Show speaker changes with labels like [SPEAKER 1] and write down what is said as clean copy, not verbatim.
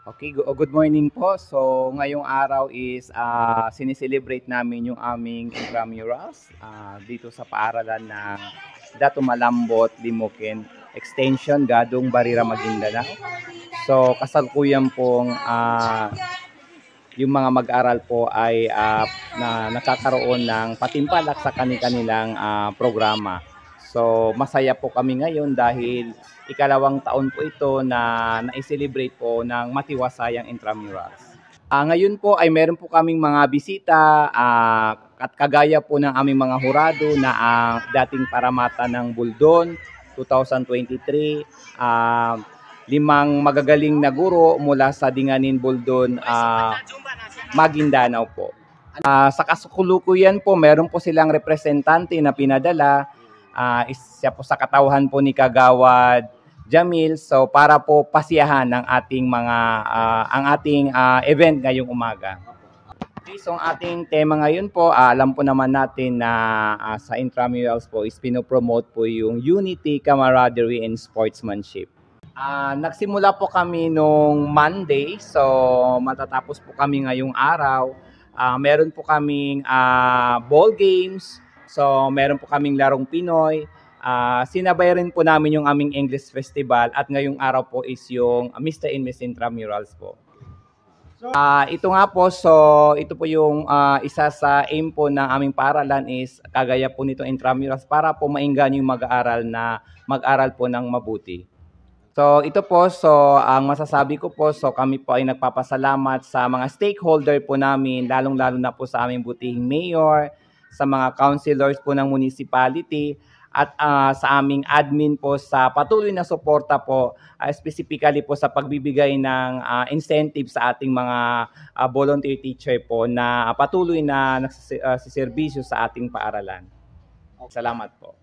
[SPEAKER 1] Okay, good morning po. So, ngayong araw is sineselebrate namin yung aming intramurals dito sa paaralan ng Dato Malambot, Limukin Extension, Gadong, Barira, Maguindanao. So, kasalukuyan pong yung mga mag-aaral po ay na nakakaroon ng patimpalak sa kanilang programa. So, masaya po kami ngayon dahil ikalawang taon po ito na na-celebrate po ng matiwasayang intramurals. Ngayon po ay meron po kaming mga bisita at kagaya po ng aming mga hurado na dating paramata ng Buldon 2023, limang magagaling na guro mula sa Dinganin Buldon, Maguindanao po. Sa kasukulukuyan po, meron po silang representante na pinadala. Siya po sa katauhan po ni Kagawad Jamil. So para po pasiyahan ng ating ang ating event ngayong umaga. Okay, so ang ating tema ngayon po, alam po naman natin na sa intramurals po is pinopromote po yung unity, camaraderie, and sportsmanship. Nagsimula po kami nung Monday, so matatapos po kami ngayong araw. Meron po kaming ball games, so meron po kaming larong Pinoy. Sinabay rin po namin yung aming English Festival at ngayong araw po is yung Mr. and Miss Intramurals po. Ito nga po, so ito po yung isa sa aim po ng aming paaralan is kagaya po nito intramurals para po mainggan yung mag-aral po ng mabuti. So ito po, so ang masasabi ko po, so kami po ay nagpapasalamat sa mga stakeholder po namin, lalong-lalo na po sa aming butihing mayor, sa mga councilors po ng municipality, at sa aming admin po sa patuloy na suporta po, specifically po sa pagbibigay ng incentive sa ating mga volunteer teacher po na patuloy na nagsiservisyo sa ating paaralan. Salamat po.